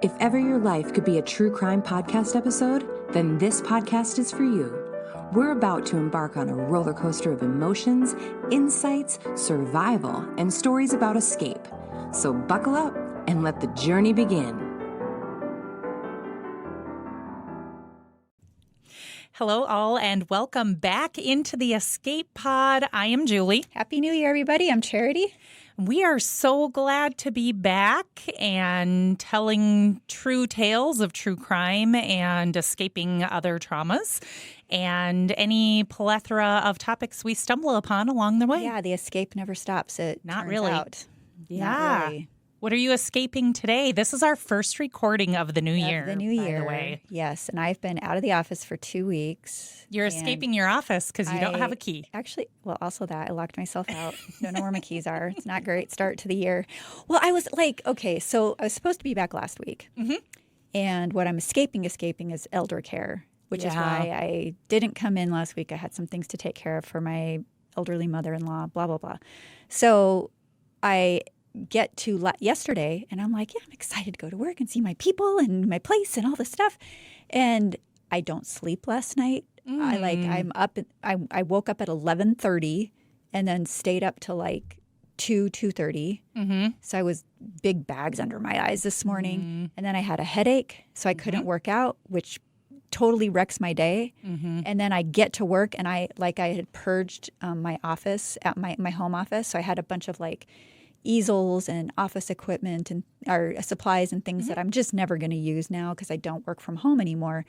If ever your life could be a true crime podcast episode, then this podcast is for you. We're about to embark on a roller coaster of emotions, insights, survival, and stories about escape. So buckle up and let the journey begin. Hello, all, and welcome back into the Escape Pod. I am Julie. Happy New Year, everybody. I'm Charity. We are so glad to be back and telling true tales of true crime and escaping other traumas and any plethora of topics we stumble upon along the way. Yeah, the escape never stops. Not really. Yeah. Not really. What are you escaping today? This is our first recording of the new year. The new year. By the way. Yes, and I've been out of the office for 2 weeks. You're escaping your office because you don't have a key. Actually, well, also that I locked myself out. Don't know where my keys are. It's not a great start to the year. Well, I was like, okay, so I was supposed to be back last week. Mm-hmm. And what I'm escaping is elder care, which is why I didn't come in last week. I had some things to take care of for my elderly mother-in-law, blah, blah, blah. So I get to yesterday and I'm like, yeah, I'm excited to go to work and see my people and my place and all this stuff. And I don't sleep last night. I'm up. I woke up at 11:30 and then stayed up till like 2:30. Mm-hmm. So I was big bags under my eyes this morning. Mm-hmm. And then I had a headache, so I couldn't work out, which totally wrecks my day. Mm-hmm. And then I get to work and I had purged my office at my home office. So I had a bunch of like easels and office equipment and our supplies and things that I'm just never going to use now because I don't work from home anymore.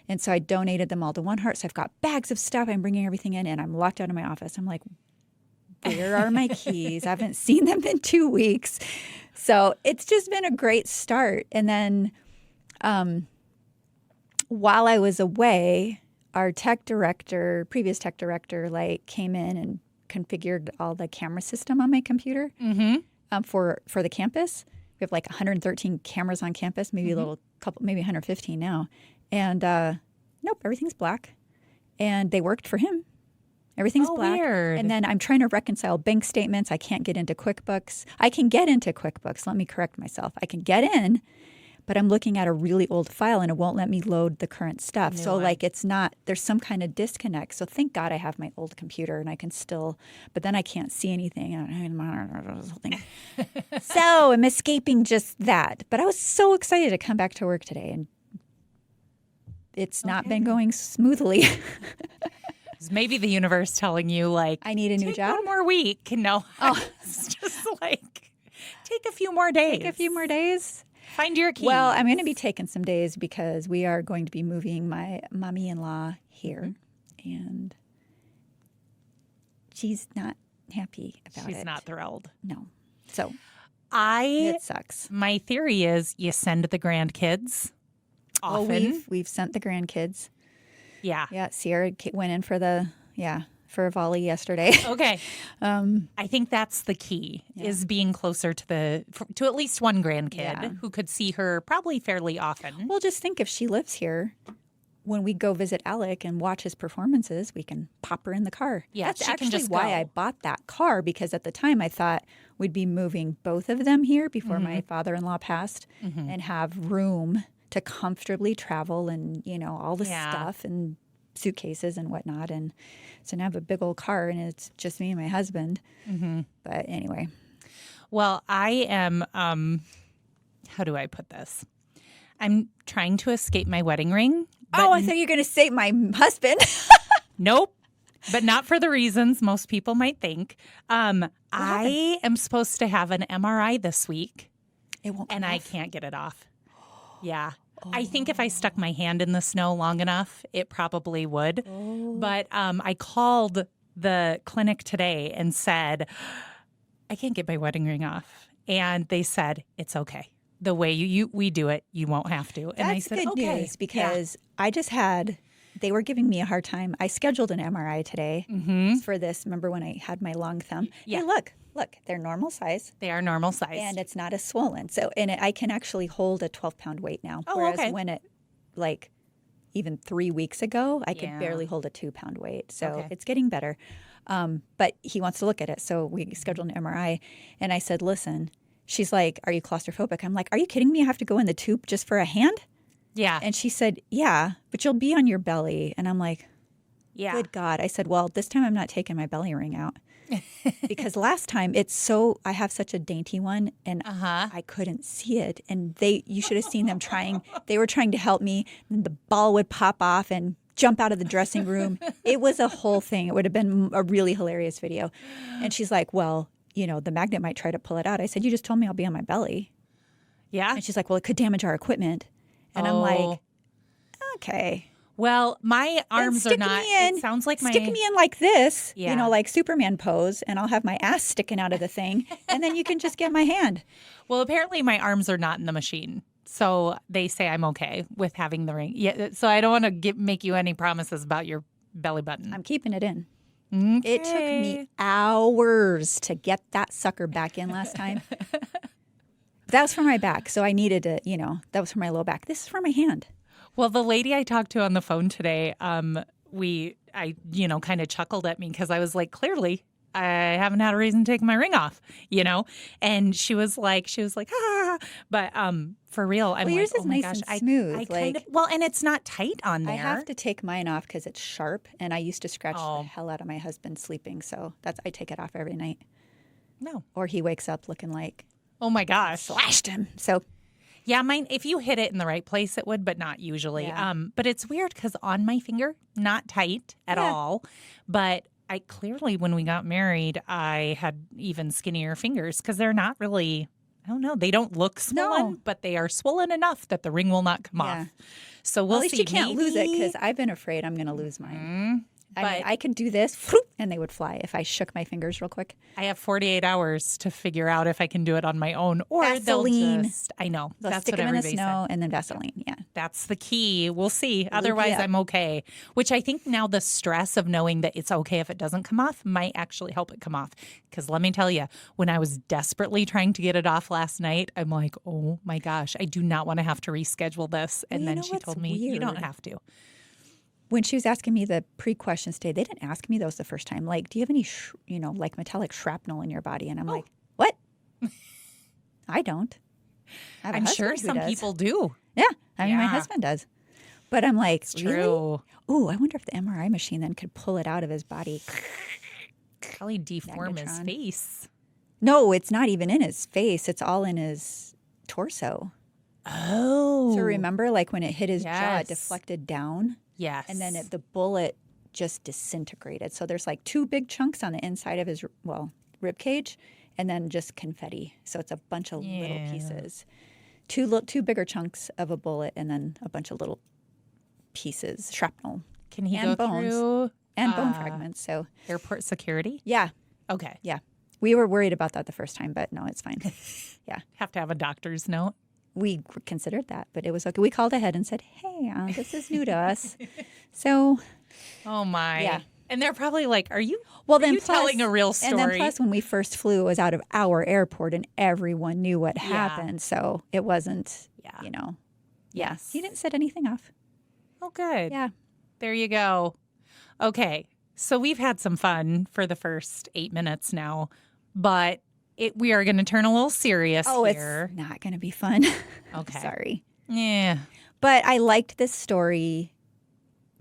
And so I donated them all to One Heart. So I've got bags of stuff. I'm bringing everything in and I'm locked out of my office. I'm like, where are my keys? I haven't seen them in 2 weeks. So it's just been a great start. And then while I was away, our previous tech director, like came in and configured all the camera system on my computer for the campus. We have like 113 cameras on campus, maybe maybe 115 now. And nope, everything's black. And they worked for him. Everything's black. Weird. And then I'm trying to reconcile bank statements. I can't get into QuickBooks. I can get into QuickBooks. Let me correct myself. I can get in, but I'm looking at a really old file and it won't let me load the current stuff. So like there's some kind of disconnect. So thank God I have my old computer and I can still, but then I can't see anything. So I'm escaping just that. But I was so excited to come back to work today and it's not been going smoothly. Maybe the universe telling you like, I need a new job. One more week. No, it's just like, take a few more days. Find your keys. Well, I'm going to be taking some days because we are going to be moving my mommy-in-law here, and she's not happy about it. She's not thrilled. No. So it sucks. My theory is you send the grandkids often. Oh, we've sent the grandkids. Yeah. Yeah, Sierra went in for a volley yesterday. Okay. I think that's the key is being closer to at least one grandkid who could see her probably fairly often. Well, just think if she lives here, when we go visit Alec and watch his performances, we can pop her in the car. Yeah, that's actually why I bought that car because at the time I thought we'd be moving both of them here before my father-in-law passed and have room to comfortably travel and, all the stuff and suitcases and whatnot. And so now I have a big old car and it's just me and my husband. Mm-hmm. But anyway. Well, I am, how do I put this? I'm trying to escape my wedding ring. I thought you were going to say my husband. Nope. But not for the reasons most people might think. I am supposed to have an MRI this week. It won't. And I can't get it off. Yeah. I think if I stuck my hand in the snow long enough, it probably would. Oh. But I called the clinic today and said, I can't get my wedding ring off. And they said, it's okay. The way we do it, you won't have to. And That's I said, good okay. news because I just they were giving me a hard time. I scheduled an MRI today for this. Remember when I had my long thumb? Yeah. Hey, look, they're normal size. They are normal size. And it's not as swollen. So, I can actually hold a 12-pound weight now. Oh, whereas when it, even 3 weeks ago, I could barely hold a 2-pound weight. So it's getting better. But he wants to look at it. So we scheduled an MRI. And I said, listen, she's like, are you claustrophobic? I'm like, are you kidding me? I have to go in the tube just for a hand? Yeah. And she said, yeah, but you'll be on your belly. And I'm like, Yeah. good God. I said, well, this time I'm not taking my belly ring out. Because last time I have such a dainty one and I couldn't see it. And you should have seen them trying. They were trying to help me. And the ball would pop off and jump out of the dressing room. It was a whole thing. It would have been a really hilarious video. And she's like, well, the magnet might try to pull it out. I said, you just told me I'll be on my belly. Yeah. And she's like, well, it could damage our equipment. And I'm like, okay. Well, my arms are not. It sounds like stick me in like this, Yeah. like Superman pose, and I'll have my ass sticking out of the thing, and then you can just get my hand. Well, apparently my arms are not in the machine, so they say I'm okay with having the ring. Yeah. So I don't want to make you any promises about your belly button. I'm keeping it in. Okay. It took me hours to get that sucker back in last time. That was for my back, so I needed to, that was for my low back. This is for my hand. Well, the lady I talked to on the phone today, I kind of chuckled at me because I was like, clearly, I haven't had a reason to take my ring off, and she was like, ah, but for real, I'm yours like, is oh my nice gosh, and smooth. and it's not tight on there. I have to take mine off because it's sharp, and I used to scratch the hell out of my husband sleeping, so I take it off every night. No, or he wakes up looking like, oh my gosh, slashed him. So. Yeah, mine, if you hit it in the right place, it would, but not usually. Yeah. But it's weird because on my finger, not tight at all. But I clearly, when we got married, I had even skinnier fingers because they're not really, I don't know, they don't look swollen, but they are swollen enough that the ring will not come off. So we'll see. At least you can't lose it because I've been afraid I'm going to lose mine. I could do this, and they would fly if I shook my fingers real quick. I have 48 hours to figure out if I can do it on my own, or Vaseline. they'll just. I know They'll that's stick what them in the everybody snow said. and then Vaseline. Yeah, that's the key. We'll see. Otherwise, up. I'm okay. Which I think now the stress of knowing that it's okay if it doesn't come off might actually help it come off. Because let me tell you, when I was desperately trying to get it off last night, I'm like, oh my gosh, I do not want to have to reschedule this. And then she told me, you don't have to. When she was asking me the pre-questions today, they didn't ask me those the first time. Like, do you have any, like metallic shrapnel in your body? And I'm like, what? I don't. I have a I'm husband sure who some does. people do. Yeah, I mean, my husband does. But I'm like, It's really? true. Oh, I wonder if the MRI machine then could pull it out of his body. Probably deform his Magnetron. face. No, it's not even in his face. It's all in his torso. Oh. So remember, like when it hit his jaw, Yes. it deflected down. Yes. And then the bullet just disintegrated. So there's like two big chunks on the inside of his, rib cage, and then just confetti. So it's a bunch of little pieces. Two bigger chunks of a bullet, and then a bunch of little pieces, shrapnel. Can he and go bones. through And bone fragments. So airport security? yeah, Okay. yeah. We were worried about that the first time, but no, it's fine. Yeah. Have to have a doctor's note. We considered that, but it was okay. We called ahead and said, hey, this is new to us. So, Oh my. Yeah. And they're probably like, are you then telling a real story? And then plus, when we first flew, it was out of our airport, and everyone knew what happened. So it wasn't, Yes. He didn't set anything off. Oh, good. Yeah. There you go. Okay. So we've had some fun for the first 8 minutes now, but we are going to turn a little serious here. It's not going to be fun. Okay. Sorry. Yeah. But I liked this story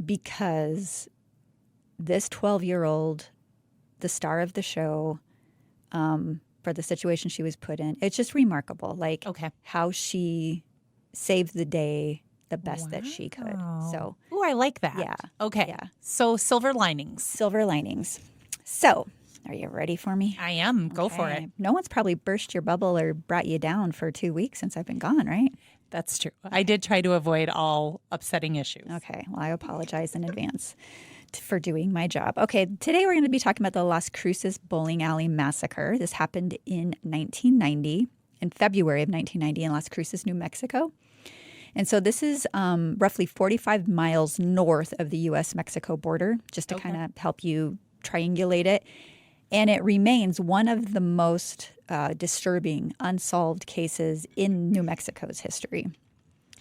because this 12-year-old, the star of the show, for the situation she was put in, it's just remarkable. Like how she saved the day the best that she could. So, oh, I like that. Yeah. Okay. Yeah. So silver linings. Silver linings. So, are you ready for me? I am. Go for it. No one's probably burst your bubble or brought you down for 2 weeks since I've been gone, right? That's true. I did try to avoid all upsetting issues. Okay. Well, I apologize in advance for doing my job. Okay. Today we're going to be talking about the Las Cruces bowling alley massacre. This happened in 1990, in February of 1990 in Las Cruces, New Mexico. And so this is roughly 45 miles north of the U.S.-Mexico border, just to kind of help you triangulate it. And it remains one of the most disturbing unsolved cases in New Mexico's history.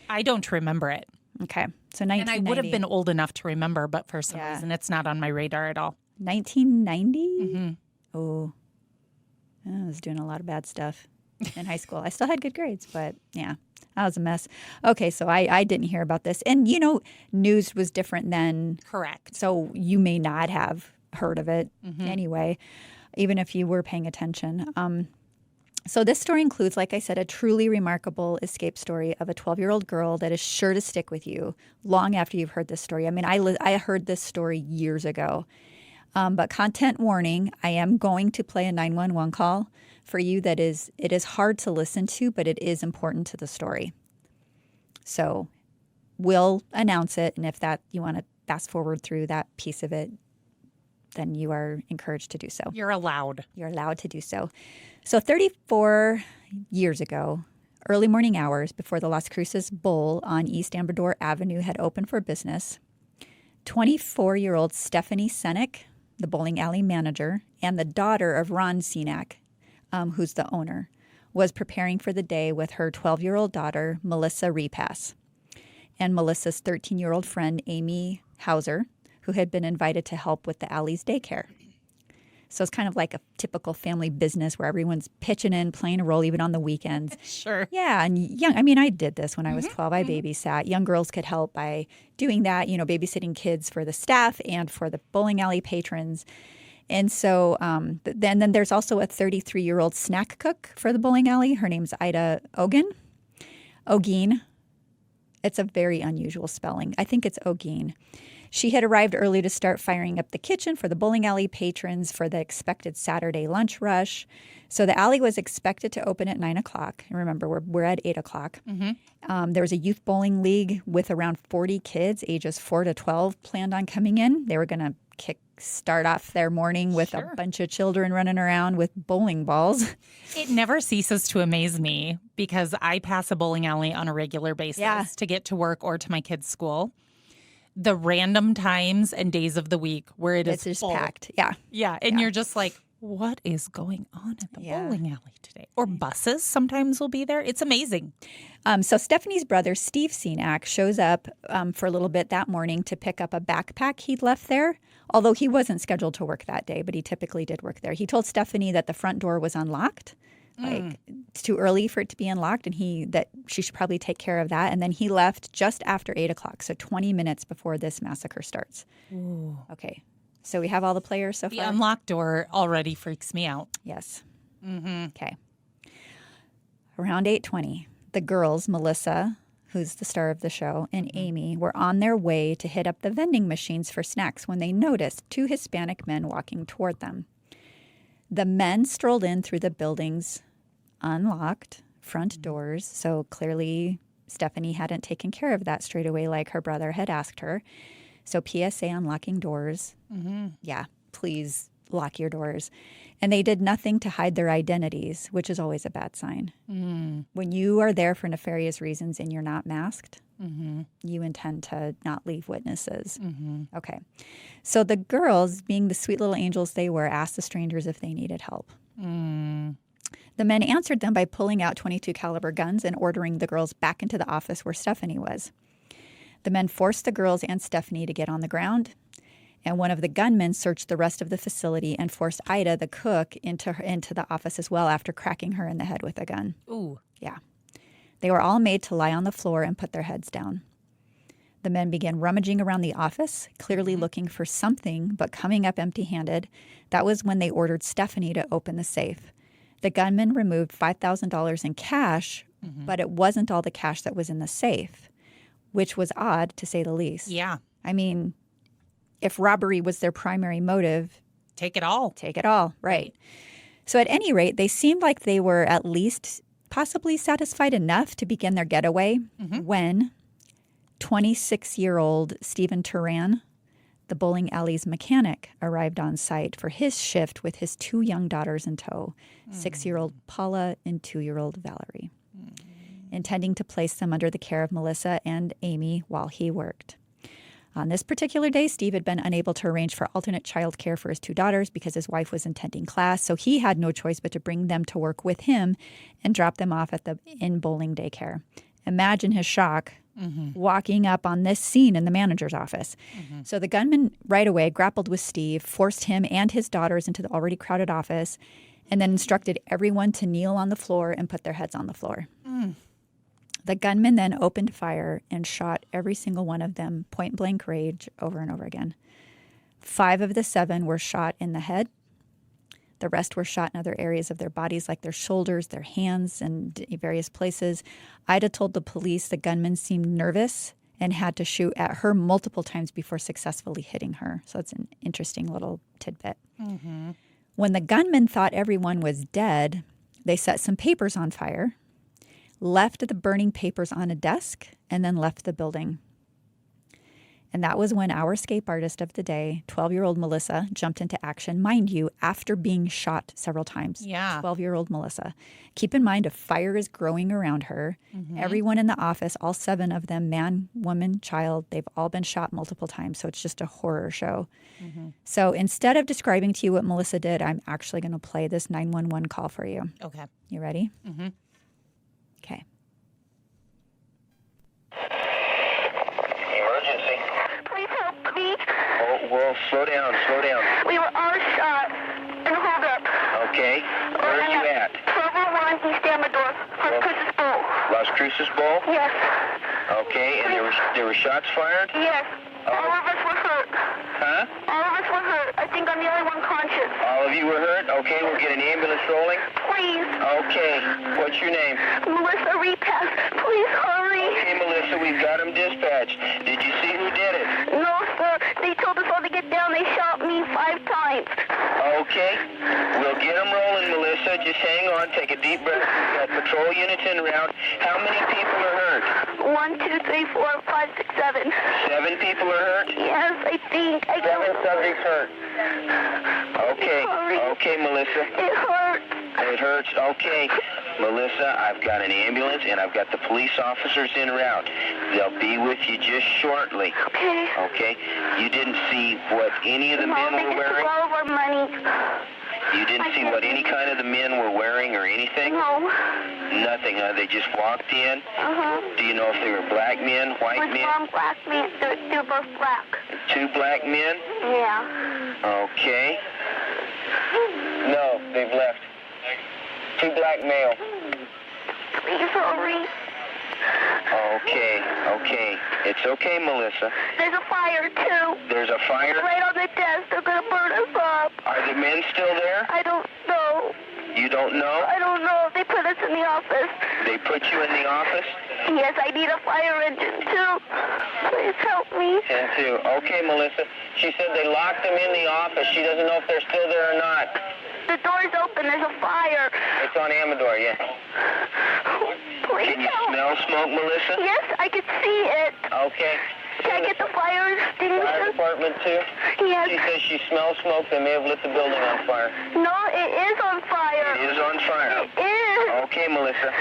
I don't remember it. Okay. So 1990. And I would have been old enough to remember, but for some reason it's not on my radar at all. 1990? Mm-hmm. Oh, I was doing a lot of bad stuff. in high school. I still had good grades, but yeah, that was a mess. Okay, so I didn't hear about this. And, news was different then. Correct. So you may not have heard of it anyway, even if you were paying attention. So this story includes, like I said, a truly remarkable escape story of a 12-year-old girl that is sure to stick with you long after you've heard this story. I mean, I heard this story years ago. But content warning, I am going to play a 911 call for you it is hard to listen to, but it is important to the story. So we'll announce it, and if you want to fast forward through that piece of it, then you are encouraged to do so. You're allowed. You're allowed to do so. So 34 years ago, early morning hours before the Las Cruces Bowl on East Ambrador Avenue had opened for business, 24-year-old Stephanie Senek, the bowling alley manager, and the daughter of Ron Senek, who's the owner, was preparing for the day with her 12-year-old daughter, Melissa Repass, and Melissa's 13-year-old friend, Amy Hauser, who had been invited to help with the alley's daycare. So it's kind of like a typical family business where everyone's pitching in, playing a role, even on the weekends. Sure. Yeah, and I did this when I was 12. I babysat. Young girls could help by doing that, babysitting kids for the staff and for the bowling alley patrons. And so then there's also a 33-year-old snack cook for the bowling alley. Her name's Ida Ogeen. It's a very unusual spelling. I think it's Ogeen. She had arrived early to start firing up the kitchen for the bowling alley patrons for the expected Saturday lunch rush. So the alley was expected to open at 9 o'clock. And remember, we're at 8 o'clock. There was a youth bowling league with around 40 kids, ages 4 to 12, planned on coming in. They were going to start off their morning with a bunch of children running around with bowling balls. It never ceases to amaze me because I pass a bowling alley on a regular basis to get to work or to my kids' school. The random times and days of the week where it's just full. packed. Yeah. Yeah. And you're just like, what is going on at the bowling alley today? Or buses sometimes will be there. It's amazing. So Stephanie's brother, Steve Senak, shows up for a little bit that morning to pick up a backpack he'd left there, although he wasn't scheduled to work that day, but he typically did work there. He told Stephanie that the front door was unlocked. Like, it's too early for it to be unlocked, and that she should probably take care of that. And then he left just after 8 o'clock, so 20 minutes before this massacre starts. Ooh. Okay, so we have all the players so far? The unlocked door already freaks me out. Yes. Okay. Around 8:20, the girls, Melissa, who's the star of the show, and Amy, were on their way to hit up the vending machines for snacks when they noticed two Hispanic men walking toward them. The men strolled in through the building's unlocked front doors, so clearly Stephanie hadn't taken care of that straight away like her brother had asked her. So PSA unlocking doors. Yeah, please lock your doors. And they did nothing to hide their identities, which is always a bad sign. When you are there for nefarious reasons and you're not masked, you intend to not leave witnesses. Okay. So the girls, being the sweet little angels they were, asked the strangers if they needed help. The men answered them by pulling out .22 caliber guns and ordering the girls back into the office where Stephanie was. The men forced the girls and Stephanie to get on the ground, and one of the gunmen searched the rest of the facility and forced Ida, the cook, into the office as well after cracking her in the head with a gun. Ooh. Yeah. They were all made to lie on the floor and put their heads down. The men began rummaging around the office, clearly looking for something, but coming up empty-handed. That was when they ordered Stephanie to open the safe. The gunman removed $5,000 in cash, but it wasn't all the cash that was in the safe, which was odd, to say the least. Yeah. I mean, if robbery was their primary motive, take it all. Take it all, right. So at any rate, they seemed like they were at least possibly satisfied enough to begin their getaway when 26-year-old Stephen Turan, the bowling alley's mechanic, arrived on site for his shift with his two young daughters in tow, 6-year-old Paula and 2-year-old Valerie, intending to place them under the care of Melissa and Amy while he worked. On this particular day, Steve had been unable to arrange for alternate child care for his two daughters because his wife was attending class, so he had no choice but to bring them to work with him and drop them off at the in-bowling daycare. Imagine his shock walking up on this scene in the manager's office. So the gunman right away grappled with Steve, forced him and his daughters into the already crowded office, and then instructed everyone to kneel on the floor and put their heads on the floor. The gunman then opened fire and shot every single one of them point-blank range over and over again. 5 of the 7 were shot in the head. The rest were shot in other areas of their bodies, like their shoulders, their hands, and various places. Ida told the police the gunman seemed nervous and had to shoot at her multiple times before successfully hitting her. So it's an interesting little tidbit. When the gunman thought everyone was dead, they set some papers on fire, left the burning papers on a desk, and then left the building. And that was when our escape artist of the day, 12-year-old Melissa, jumped into action, mind you, after being shot several times. Yeah. 12-year-old Melissa. Keep in mind, a fire is growing around her. Everyone in the office, all 7 of them, man, woman, child, they've all been shot multiple times. So it's just a horror show. So instead of describing to you what Melissa did, I'm actually going to play this 911 call for you. Okay. You ready? Okay. Emergency. Please help me. Well, slow down. We were all shot and hold up. Okay. Where are you at? 1201 East Amador, Las Cruces Bowl. Las Cruces Bowl? Yes. Okay, and there were shots fired? Yes. All of us were hurt. Huh? All of us were hurt. I think I'm the only one conscious. All of you were hurt? Okay, we'll get an ambulance rolling. Please. Okay. What's your name? Melissa Repass. Please hurry. Okay, Melissa, we've got them dispatched. Did you see who did it? No, sir. They told us all to get down. They shot me 5 times. Okay. We'll get them rolling, Melissa. Just hang on. Take a deep breath. We've got patrol units en route. How many people are hurt? 1, 2, 3, 4, 5, 6, 7. 7 people are hurt? Yes, I think. 7 subjects hurt. Okay. Sorry. Okay, Melissa. It hurts. It hurts. Okay. Melissa, I've got an ambulance and I've got the police officers en route. They'll be with you just shortly. Okay. Okay? You didn't see what any of the men They were just wearing? took all of our money. You didn't see what any kind of the men were wearing or anything? No. Nothing, huh? They just walked in? Do you know if they were black men, white With men? one black man. They're both black. 2 black men? Yeah. Okay. No, they've left. 2 black male. Please hurry. Okay. It's okay, Melissa. There's a fire, too. There's a fire? Right on the desk. They're going to burn us up. Are the men still there? I don't know. You don't know? I don't know. They put us in the office. They put you in the office? Yes, I need a fire engine, too. Please help me. 10-2. Okay, Melissa. She said they locked them in the office. She doesn't know if they're still there or not. The door's open. There's a fire. It's on Amador, yeah. Please Can you help. smell smoke, Melissa? Yes, I can see it. Okay. Can I get the fire Fire extinguisher? department, too? Yes. She says she smells smoke. They may have lit the building on fire. No, it is on fire. It is on fire. It is. Okay, Melissa.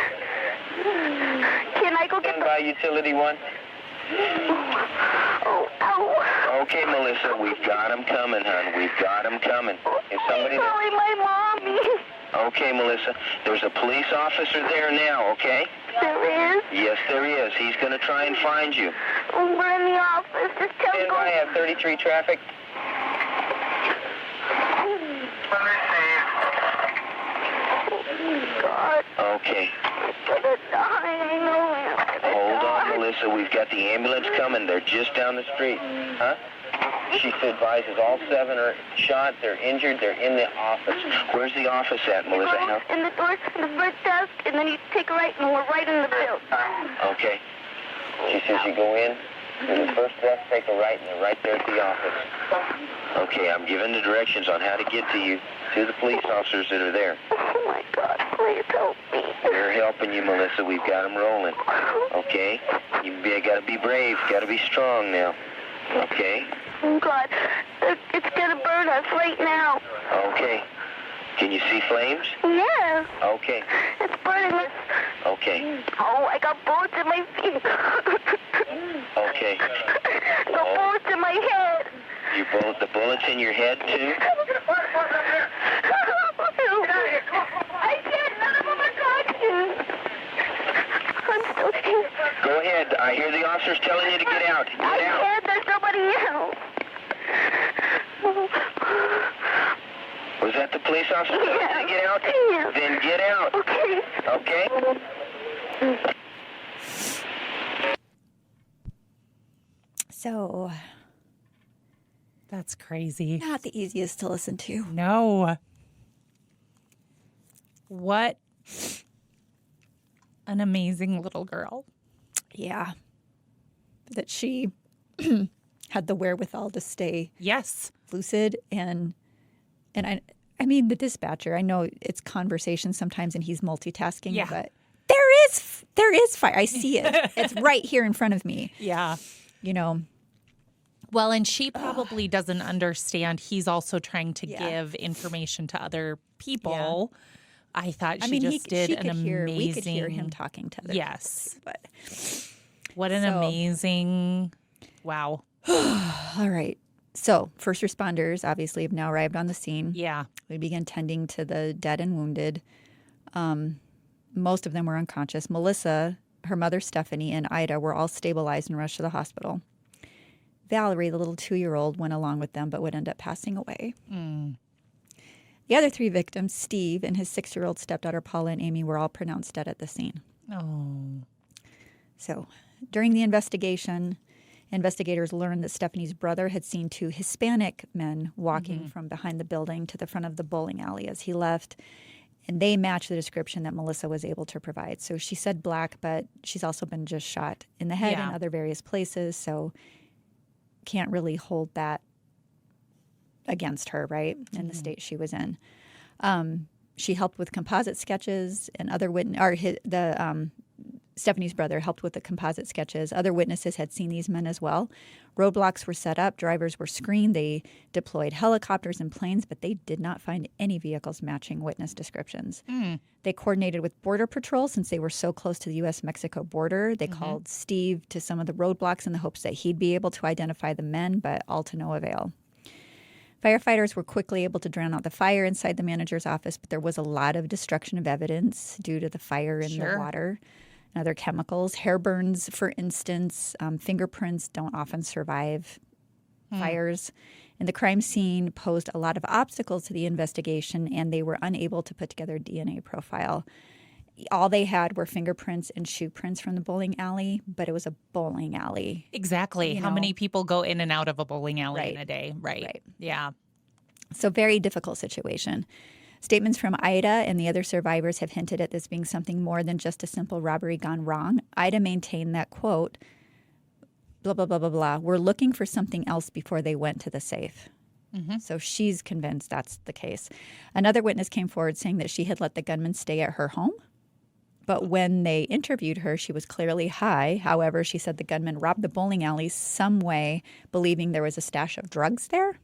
Can I go get Stand the... by utility 1. Oh, ow. Okay, Melissa, we've got them coming, hon. We've got them coming. Is somebody there? Probably my mommy. Okay, Melissa. There's a police officer there now, okay? There is? Yes, there is. He's going to try and find you. We're in the office. Just tell Stand him by. I have 33 traffic. God, Okay. I'm gonna die. I know I'm gonna Hold on, die. Melissa. We've got the ambulance coming. They're just down the street. Huh? She advises all 7 are shot. They're injured. They're in the office. Where's the office at, Melissa? Go in the door, in the front desk, and then you take a right, and we're right in the building. Okay. She says you go in to the first desk, take a right, and they're right there at the office. Okay, I'm giving the directions on how to get to you, to the police officers that are there. Oh, my God, please help me. We're helping you, Melissa. We've got them rolling. Okay? You got to be brave. Got to be strong now. Okay? Oh, God, it's going to burn us right now. Okay. Can you see flames? Yes, Okay. it's burning us. Okay. Oh, I got bullets in my feet. Okay. Got bullets in my head. The bullets in your head, too? I can't. None of them are conscious. I'm still here. Go ahead. I hear the officers telling you to get out. Get I out. can't. There's nobody else. Was that the police officer? Yeah. Get out? Yeah. Then get out. Okay. Okay? So, That's crazy. not the easiest to listen to. No. What an amazing little girl. Yeah. That she had the wherewithal to stay Yes. lucid and I mean the dispatcher, I know it's conversation sometimes and he's multitasking, Yeah. but there is fire. I see it. It's right here in front of me. Yeah. You know. Well, and she probably doesn't understand he's also trying to Yeah. give information to other people. I thought she I mean, just did she an could hear, amazing. we could hear him talking to other Yes. people, but What an So- amazing. Wow. all right. So, first responders obviously have now arrived on the scene. Yeah. We began tending to the dead and wounded. Most of them were unconscious. Melissa, her mother Stephanie, and Ida were all stabilized and rushed to the hospital. Valerie, the little 2-year-old, went along with them but would end up passing away. The other 3 victims, Steve and his 6-year-old stepdaughter Paula and Amy, were all pronounced dead at the scene. Oh. So, during the investigation, investigators learned that Stephanie's brother had seen 2 Hispanic men walking from behind the building to the front of the bowling alley as he left, and they matched the description that Melissa was able to provide. So she said black, but she's also been just shot in the head Yeah. and other various places, so can't really hold that against her, right, in the state she was in. She helped with composite sketches, and other Stephanie's brother helped with the composite sketches. Other witnesses had seen these men as well. Roadblocks were set up. Drivers were screened. They deployed helicopters and planes, but they did not find any vehicles matching witness descriptions. They coordinated with Border Patrol since they were so close to the U.S.-Mexico border. They called Steve to some of the roadblocks in the hopes that he'd be able to identify the men, but all to no avail. Firefighters were quickly able to drown out the fire inside the manager's office, but there was a lot of destruction of evidence due to the fire in the water and other chemicals. Hair burns, for instance, fingerprints don't often survive fires. And the crime scene posed a lot of obstacles to the investigation, and they were unable to put together a DNA profile. All they had were fingerprints and shoe prints from the bowling alley, but it was a bowling alley. Exactly. How many people go in and out of a bowling alley in Right. a day? Right. Yeah. So very difficult situation. Statements from Ida and the other survivors have hinted at this being something more than just a simple robbery gone wrong. Ida maintained that, quote, blah, blah, blah, blah, blah, we're looking for something else before they went to the safe. So she's convinced that's the case. Another witness came forward saying that she had let the gunman stay at her home. But when they interviewed her, she was clearly high. However, she said the gunman robbed the bowling alley some way, believing there was a stash of drugs there.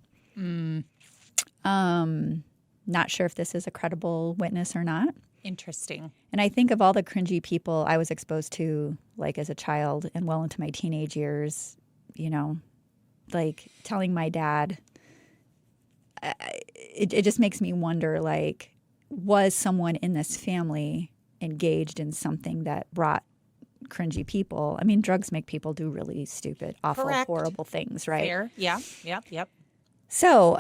Not sure if this is a credible witness or not. Interesting. And I think of all the cringy people I was exposed to, like as a child and well into my teenage years, you know, like telling my dad, it just makes me wonder, like, was someone in this family engaged in something that brought cringy people? I mean, drugs make people do really stupid, awful, Correct. horrible things, right? Fair. Yeah. Yep. So,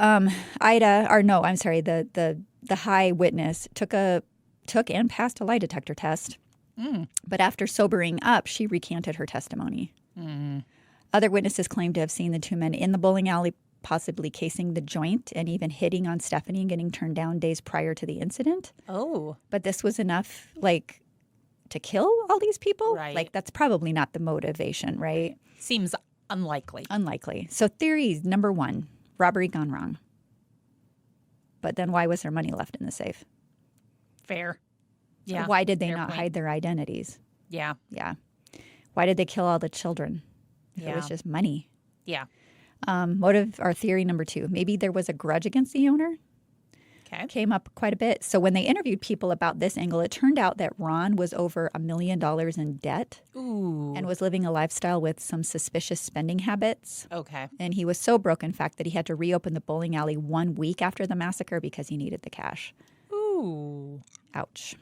the high witness took and passed a lie detector test. But after sobering up, she recanted her testimony. Other witnesses claimed to have seen the 2 men in the bowling alley, possibly casing the joint and even hitting on Stephanie and getting turned down days prior to the incident. Oh. But this was enough, like, to kill all these people? Right. Like, that's probably not the motivation, right? Seems unlikely. Unlikely. So theory number 1, robbery gone wrong. But then why was there money left in the safe? Fair. So Yeah. why did they fair not point. hide their identities? Yeah. Yeah. Why did they kill all the children? If it was Yeah. just money. Yeah. Motive or theory number 2, maybe there was a grudge against the owner. Okay. Came up quite a bit. So when they interviewed people about this angle, it turned out that Ron was over $1 million in debt Ooh. and was living a lifestyle with some suspicious spending habits. Okay. And he was so broke, in fact, that he had to reopen the bowling alley 1 week after the massacre because he needed the cash. Ooh. Ouch.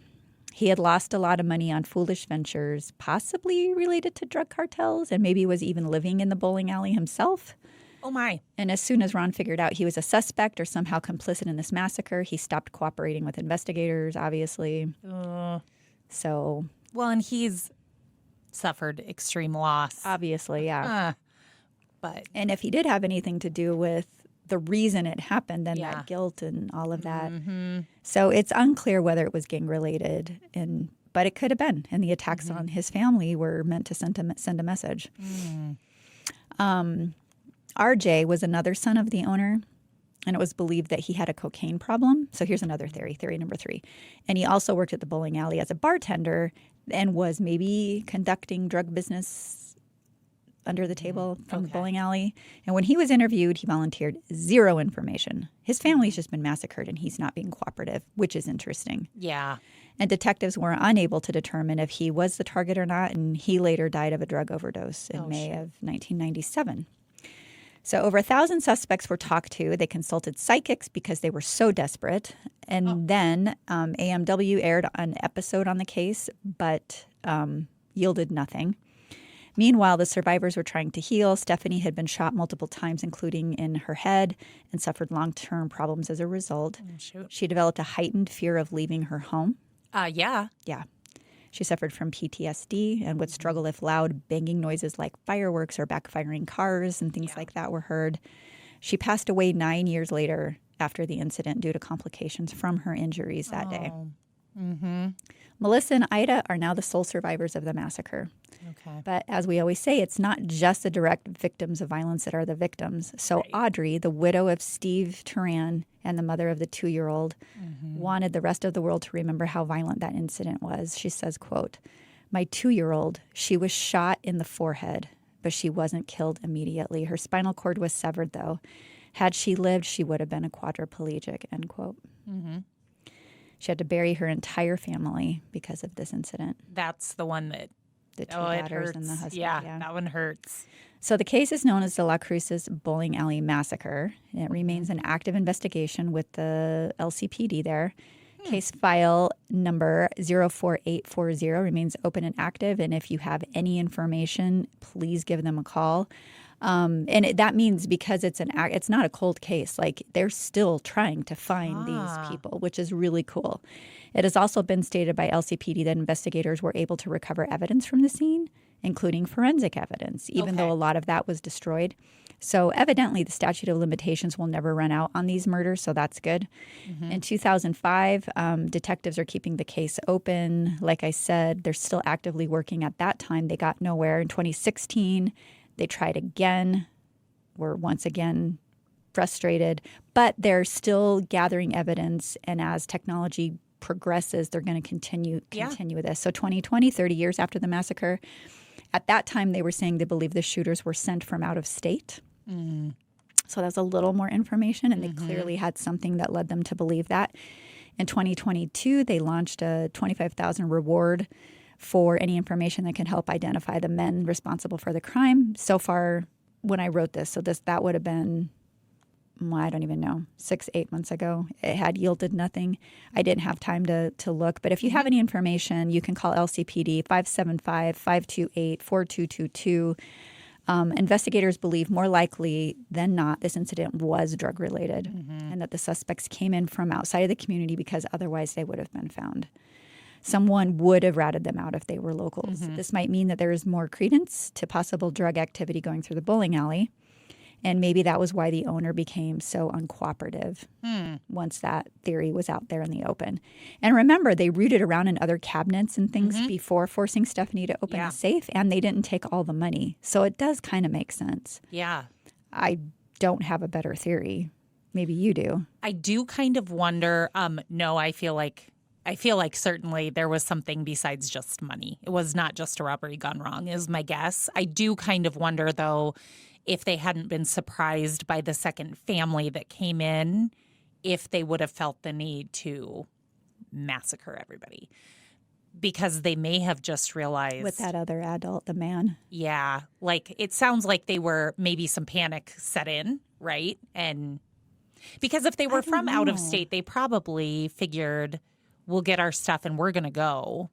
He had lost a lot of money on foolish ventures, possibly related to drug cartels, and maybe was even living in the bowling alley himself. Oh, my. And as soon as Ron figured out he was a suspect or somehow complicit in this massacre, he stopped cooperating with investigators, obviously. So, Well, and he's suffered extreme loss. obviously, yeah. But And if he did have anything to do with the reason it happened, then Yeah. that guilt and all of that. So it's unclear whether it was gang related, but it could have been. And the attacks on his family were meant to send a message. RJ was another son of the owner, and it was believed that he had a cocaine problem. So here's another theory number 3. And he also worked at the bowling alley as a bartender and was maybe conducting drug business under the table from the bowling alley. And when he was interviewed, he volunteered 0 information. His family's just been massacred and he's not being cooperative, which is interesting. yeah. And detectives were unable to determine if he was the target or not, and he later died of a drug overdose in May of 1997. So over 1,000 suspects were talked to. They consulted psychics because they were so desperate. And then AMW aired an episode on the case, but yielded nothing. Meanwhile, the survivors were trying to heal. Stephanie had been shot multiple times, including in her head, and suffered long-term problems as a result. She developed a heightened fear of leaving her home. Yeah. Yeah. She suffered from PTSD and would struggle if loud banging noises like fireworks or backfiring cars and things like that were heard. She passed away 9 years later after the incident due to complications from her injuries that day. Melissa and Ida are now the sole survivors of the massacre. Okay. But as we always say, it's not just the direct victims of violence that are the victims. So Audrey, the widow of Steve Turan and the mother of the 2-year-old, wanted the rest of the world to remember how violent that incident was. She says, quote, "My 2-year-old, she was shot in the forehead, but she wasn't killed immediately. Her spinal cord was severed, though. Had she lived, she would have been a quadriplegic," end quote. She had to bury her entire family because of this incident. That's the one that, The 2 it daughters hurts. and the husband. Yeah, that one hurts. So the case is known as the Las Cruces Bowling Alley Massacre. It remains an active investigation with the LCPD there. Case file number 04840 remains open and active. And if you have any information, please give them a call. That means because it's not a cold case. Like they're still trying to find these people, which is really cool. It has also been stated by LCPD that investigators were able to recover evidence from the scene, including forensic evidence, even though a lot of that was destroyed. So evidently the statute of limitations will never run out on these murders, so that's good. In 2005, detectives are keeping the case open. Like I said, they're still actively working at that time. They got nowhere. In 2016, they tried again, were once again frustrated, but they're still gathering evidence. And as technology progresses, they're going to continue with this. So 2020, 30 years after the massacre, at that time they were saying they believe the shooters were sent from out of state. So that's a little more information, and they clearly had something that led them to believe that. In 2022, they launched a $25,000 reward for any information that can help identify the men responsible for the crime. So far, when I wrote this, that would have been, I don't even know, 6-8 months ago. It had yielded nothing. I didn't have time to look. But if you have any information, you can call LCPD 575-528-4222. Investigators believe more likely than not this incident was drug-related and that the suspects came in from outside of the community because otherwise they would have been found. Someone would have ratted them out if they were locals. This might mean that there is more credence to possible drug activity going through the bowling alley. And maybe that was why the owner became so uncooperative once that theory was out there in the open. And remember, they rooted around in other cabinets and things before forcing Stephanie to open the safe, and they didn't take all the money. So it does kind of make sense. Yeah. I don't have a better theory. Maybe you do. I do kind of wonder. No, I feel like certainly there was something besides just money. It was not just a robbery gone wrong, is my guess. I do kind of wonder, though, if they hadn't been surprised by the second family that came in, if they would have felt the need to massacre everybody. Because they may have just realized. With that other adult, the man. Yeah. Like, it sounds like they were, maybe some panic set in, right? And because if they were from out of state, they probably figured, we'll get our stuff and we're going to go.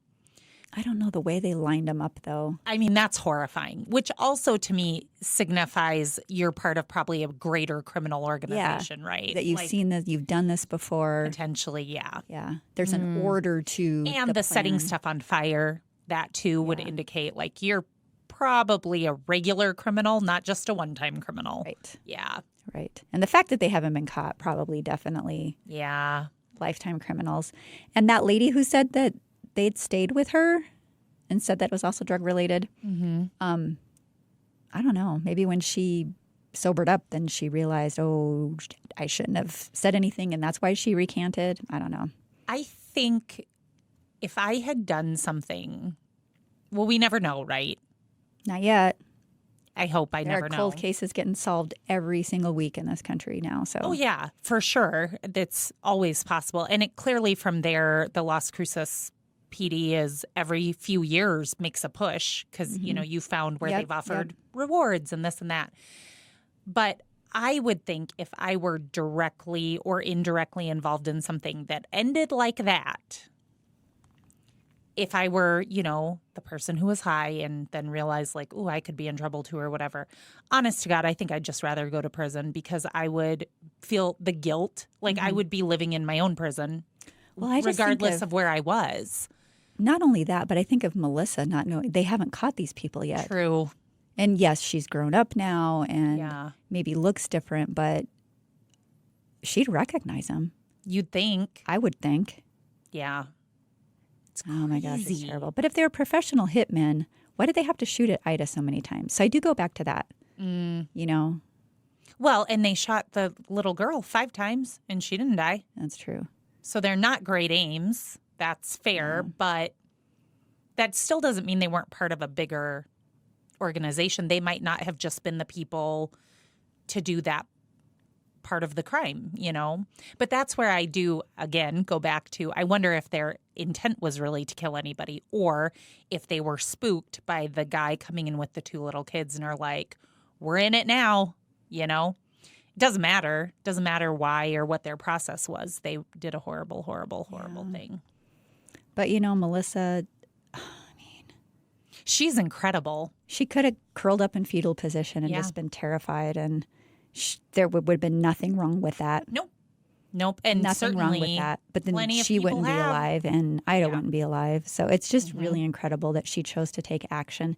I don't know the way they lined them up, though. I mean, that's horrifying, which also to me signifies you're part of probably a greater criminal organization, right? That you've seen that, you've done this before. Potentially, yeah. Yeah. There's an order to And the setting stuff on fire, that too would indicate like you're probably a regular criminal, not just a one-time criminal. Right. Yeah. Right. And the fact that they haven't been caught, probably definitely Yeah. lifetime criminals. And that lady who said that they'd stayed with her and said that it was also drug related. I don't know. Maybe when she sobered up, then she realized, oh, I shouldn't have said anything, and that's why she recanted. I don't know. I think if I had done something, well, we never know, right? Not yet. I hope I There never are know. cold cases getting solved every single week in this country now. So, Oh, yeah, for sure. That's always possible. And it clearly from there, the Las Cruces PD is every few years makes a push because, you know, you found where they've offered rewards and this and that. But I would think if I were directly or indirectly involved in something that ended like that, if I were, you know, the person who was high and then realized like, oh, I could be in trouble too or whatever, honest to God, I think I'd just rather go to prison because I would feel the guilt. Like I would be living in my own prison well, I just regardless of where I was. Not only that, but I think of Melissa not knowing they haven't caught these people yet. True. And yes, she's grown up now and maybe looks different, but she'd recognize him. You'd think. I would think. Yeah. Oh my gosh, it's terrible. But if they're professional hitmen, why did they have to shoot at Ida so many times? So I do go back to that. You know? Well, and they shot the little girl 5 times and she didn't die. That's true. So they're not great aims. That's fair. But that still doesn't mean they weren't part of a bigger organization. They might not have just been the people to do that part of the crime, you know? But that's where I do, again, go back to, I wonder if their intent was really to kill anybody or if they were spooked by the guy coming in with the 2 little kids and are like, we're in it now, you know? It doesn't matter. Doesn't matter why or what their process was. They did a horrible, horrible, horrible thing. But, you know, Melissa, she's incredible. She could have curled up in fetal position and just been terrified, and there would have been nothing wrong with that. Nope. And nothing wrong with that. But then she wouldn't be alive, and Ida wouldn't be alive. So it's just really incredible that she chose to take action.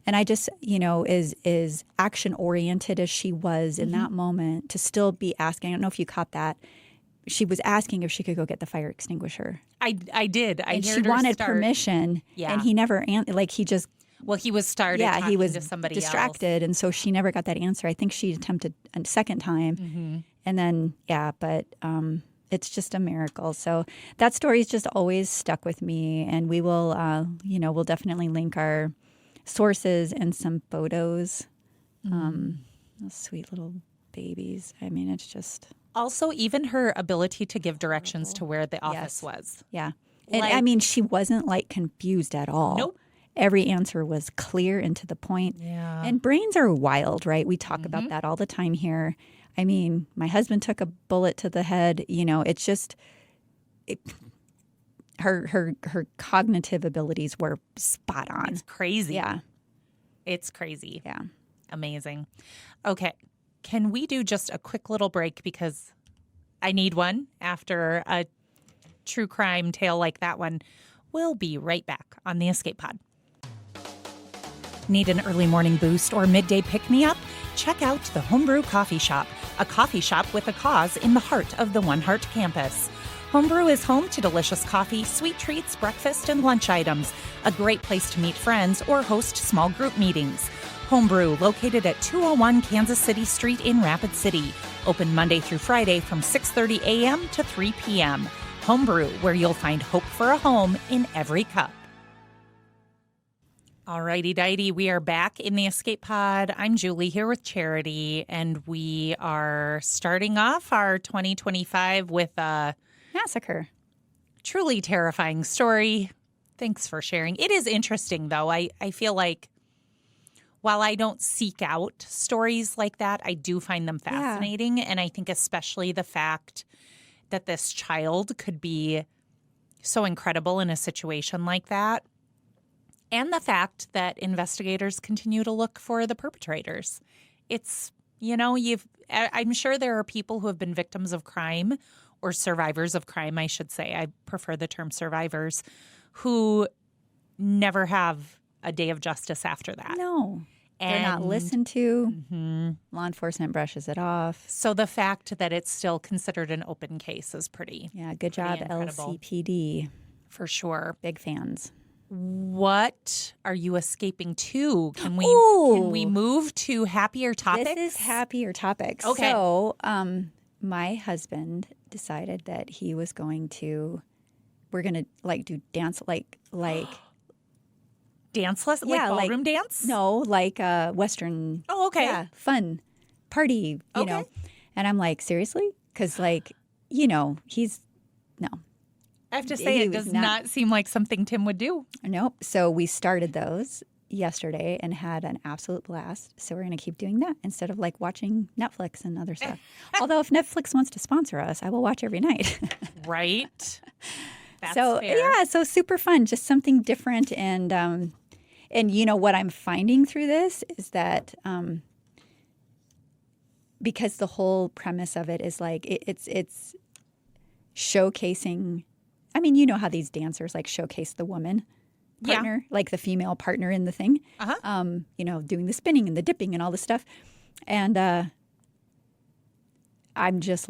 And I just, you know, is action oriented as she was in that moment, to still be asking. I don't know if you caught that. She was asking if she could go get the fire extinguisher. I did. And she wanted permission, and he never like he just. Well, he was started. Yeah, he was to somebody distracted, else. and so she never got that answer. I think she attempted a second time, and then but it's just a miracle. So that story's just always stuck with me, and we will, we'll definitely link our sources and some photos. Those sweet little babies. I mean, it's just. Also, even her ability to give directions to where the office was. Yeah. And I mean, she wasn't like confused at all. Nope. Every answer was clear and to the point. Yeah. And brains are wild, right? We talk about that all the time here. I mean, my husband took a bullet to the head. You know, it's just her cognitive abilities were spot on. It's crazy. Yeah. It's crazy. Yeah. Amazing. Okay. Can we do just a quick little break because I need one after a true crime tale like that one? We'll be right back on the Escape Pod. Need an early morning boost or midday pick-me-up? Check out the Homebrew Coffee Shop, a coffee shop with a cause in the heart of the One Heart campus. Homebrew is home to delicious coffee, sweet treats, breakfast, and lunch items, a great place to meet friends or host small group meetings. Homebrew, located at 201 Kansas City Street in Rapid City. Open Monday through Friday from 6:30 a.m. to 3 p.m. Homebrew, where you'll find hope for a home in every cup. Alrighty, dighty, we are back in the Escape Pod. I'm Julie here with Charity, and we are starting off our 2025 with a massacre. Truly terrifying story. Thanks for sharing. It is interesting, though. I feel like while I don't seek out stories like that, I do find them fascinating. And I think especially the fact that this child could be so incredible in a situation like that. And the fact that investigators continue to look for the perpetrators. It's, I'm sure there are people who have been victims of crime or survivors of crime, I should say. I prefer the term survivors, who never have a day of justice after that. No. They're not listened to. Mm-hmm. Law enforcement brushes it off. So the fact that it's still considered an open case is pretty good job, incredible. LCPD. For sure. Big fans. What are you escaping to? Can we move to happier topics? This is happier topics. Okay. So, my husband decided that he was we're going to do dance like dance less, like ballroom dance? No, like Western. Oh, okay. Yeah, fun party, you know. And I'm like, seriously? Because he's no. I have to say, it does not seem like something Tim would do. Nope. So we started those yesterday and had an absolute blast. So we're going to keep doing that instead of watching Netflix and other stuff. Although if Netflix wants to sponsor us, I will watch every night. Right. That's fair. Yeah, so super fun, just something different. And what I'm finding through this is that because the whole premise of it is it's showcasing. I mean, you know how these dancers showcase the woman partner, like the female partner in the thing, doing the spinning and the dipping and all this stuff. And I'm just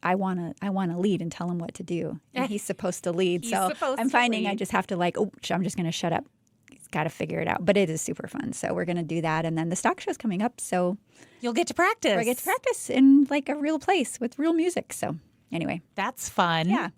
I want to lead and tell him what to do. And he's supposed to lead. So I'm finding I just have to I'm just going to shut up. He's got to figure it out. But it is super fun. So we're going to do that. And then the stock show's coming up. So you'll get to practice. I get to practice in a real place with real music. So anyway. That's fun. Yeah.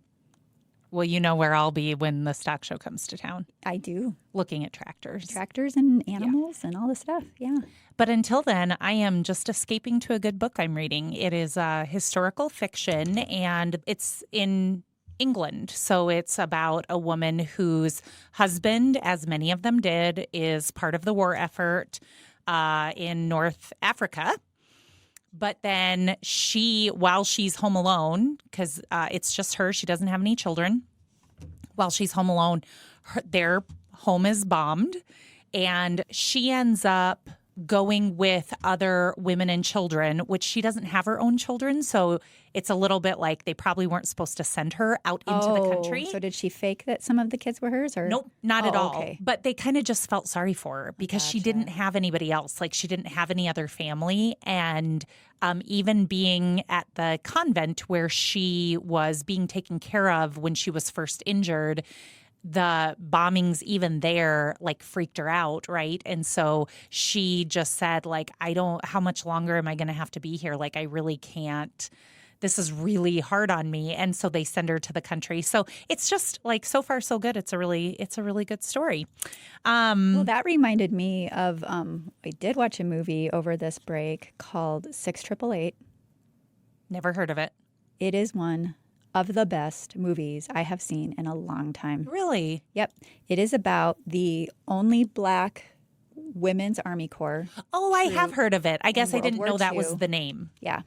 Well, you know where I'll be when the stock show comes to town. I do. Looking at tractors. Tractors and animals and all this stuff. Yeah. But until then, I am just escaping to a good book I'm reading. It is historical fiction, and it's in England. So it's about a woman whose husband, as many of them did, is part of the war effort in North Africa. But then while she's home alone, because it's just her, she doesn't have any children. While she's home alone, their home is bombed, and she ends up going with other women and children, which she doesn't have her own children. So it's a little bit like they probably weren't supposed to send her out into the country. So did she fake that some of the kids were hers? Or Nope, not at all. Okay. But they kind of just felt sorry for her because she didn't have anybody else. She didn't have any other family. And even being at the convent where she was being taken care of when she was first injured, the bombings even there freaked her out, right? And so she just said how much longer am I going to have to be here? I really can't. This is really hard on me. And so they send her to the country. So it's just so far so good. It's a really good story. Well, that reminded me of I did watch a movie over this break called 6888. Never heard of it. It is one of the best movies I have seen in a long time. Really? Yep. It is about the only Black Women's Army Corps. Oh, I have heard of it. I guess I didn't know that was II. the name. Yeah.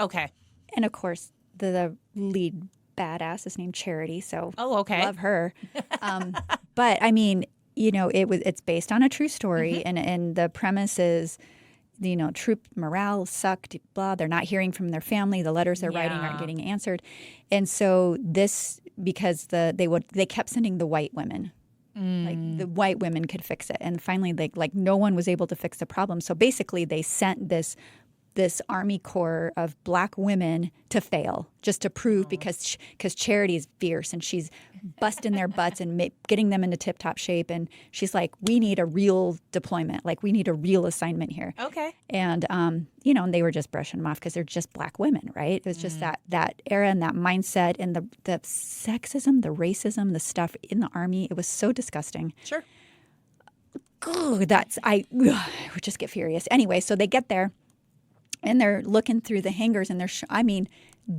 Okay. And of course, the lead badass is named Charity, so okay. Love her. But I mean, it's based on a true story, and the premise is, troop morale sucked, blah. They're not hearing from their family. The letters they're writing aren't getting answered. And so because they kept sending the white women. The white women could fix it. And finally, no one was able to fix the problem. So basically, they sent this Army Corps of Black women to fail, just to prove because Charity is fierce and she's busting their butts and getting them into tip-top shape. And she's like, we need a real deployment. We need a real assignment here. Okay. And, and they were just brushing them off because they're just Black women, right? It was just that era and that mindset and the sexism, the racism, the stuff in the Army. It was so disgusting. Sure. I would just get furious. Anyway, so they get there. And they're looking through the hangars, and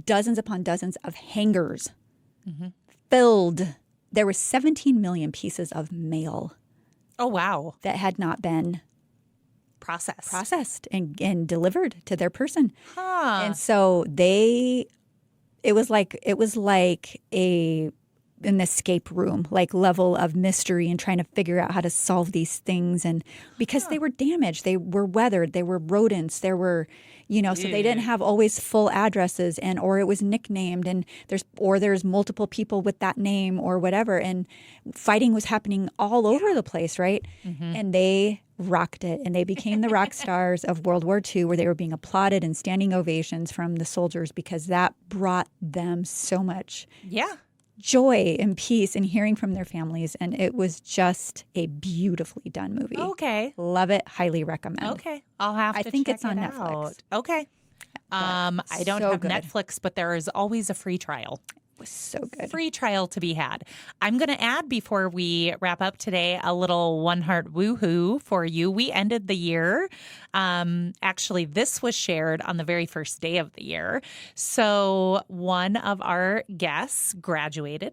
dozens upon dozens of hangars filled. There were 17 million pieces of mail. Oh, wow. That had not been processed and delivered to their person. Huh. And so it was like a escape room, like level of mystery and trying to figure out how to solve these things. And because they were damaged, they were weathered, they were rodents, there were, so they didn't have always full addresses, or it was nicknamed, and there's multiple people with that name or whatever. And fighting was happening all over the place, right? Mm-hmm. And they rocked it, and they became the rock stars of World War II, where they were being applauded and standing ovations from the soldiers because that brought them so much joy and peace and hearing from their families. And it was just a beautifully done movie. Okay. Love it. Highly recommend. Okay. I'll have to I think check it's on it Netflix. out. Okay. I don't have good. Netflix, but there is always a free trial. Was so good. Free trial to be had. I'm going to add, before we wrap up today, a little one heart woohoo for you. We ended the year. Actually, this was shared on the very first day of the year. So one of our guests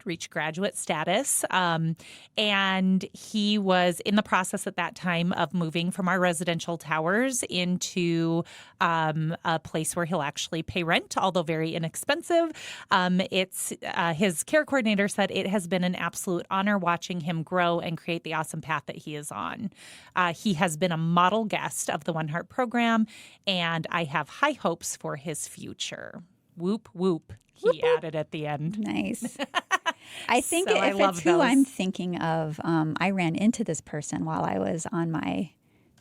reached graduate status, and he was in the process at that time of moving from our residential towers into a place where he'll actually pay rent, although very inexpensive. His care coordinator said it has been an absolute honor watching him grow and create the awesome path that he is on. He has been a model guest of the One Heart program, and I have high hopes for his future. Whoop, whoop, he added at the end. Nice. I think So if I love it's who those. I'm thinking of, I ran into this person while I was on my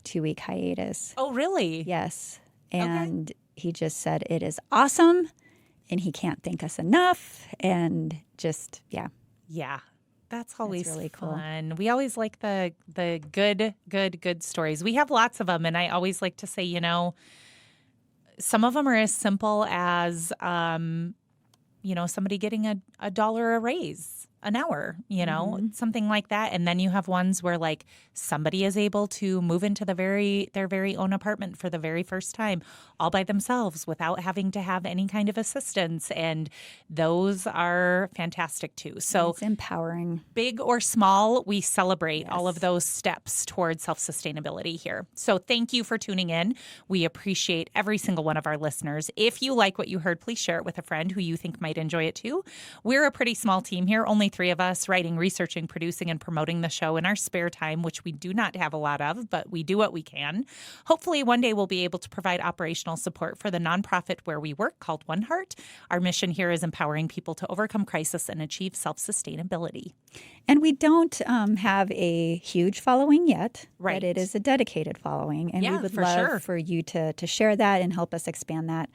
2-week hiatus. Oh, really? Yes. And he just said it is awesome, and he can't thank us enough, and just, Yeah. That's always really cool. fun. We always like the good stories. We have lots of them, and I always like to say, some of them are as simple as, somebody getting a $1 a raise an hour, something like that. And then you have ones where like somebody is able to move into their very own apartment for the very first time, all by themselves without having to have any kind of assistance. And those are fantastic too. So it's empowering. Big or small, we celebrate all of those steps towards self-sustainability here. So thank you for tuning in. We appreciate every single one of our listeners. If you like what you heard, please share it with a friend who you think might enjoy it too. We're a pretty small team here, only 3 of us, writing, researching, producing, and promoting the show in our spare time, which we do not have a lot of, but we do what we can. Hopefully one day we'll be able to provide operational support for the nonprofit where we work called One Heart. Our mission here is empowering people to overcome crisis and achieve self-sustainability. And we don't have a huge following yet, Right. but it is a dedicated following. And we would for love sure. for you to share that and help us expand that.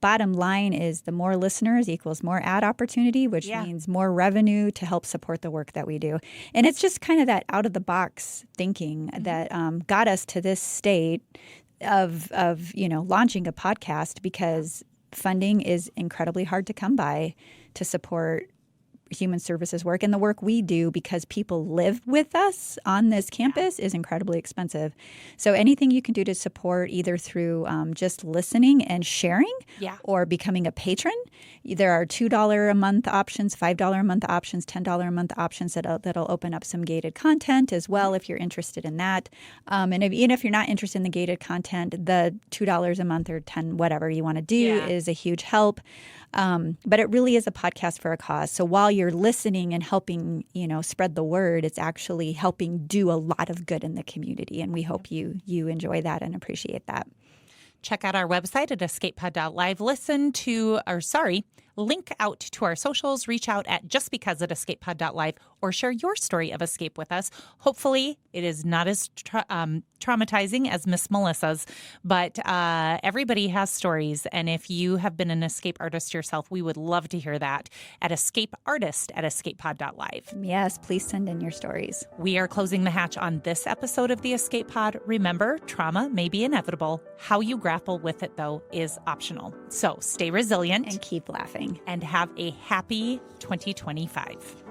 Bottom line is the more listeners equals more ad opportunity, which means more revenue to help support the work that we do. And it's just kind of that out of the box thinking that got us to this state of launching a podcast, because funding is incredibly hard to come by to support human services work, and the work we do, because people live with us on this campus, is incredibly expensive. So anything you can do to support, either through just listening and sharing, or becoming a patron. There are $2 a month options, $5 a month options, $10 a month options that'll open up some gated content as well if you're interested in that. And even if you're not interested in the gated content, the $2 a month or $10, whatever you want to do, is a huge help. But it really is a podcast for a cause. So while you're listening and helping, spread the word, it's actually helping do a lot of good in the community. And we hope you enjoy that and appreciate that. Check out our website at escapepod.live. Link out to our socials, reach out at justbecause@escapepod.live, or share your story of escape with us. Hopefully it is not as traumatizing as Miss Melissa's, but everybody has stories. And if you have been an escape artist yourself, we would love to hear that at escapeartist@escapepod.live. Yes, please send in your stories. We are closing the hatch on this episode of the Escape Pod. Remember, trauma may be inevitable. How you grapple with it, though, is optional. So stay resilient And keep laughing. and have a happy 2025.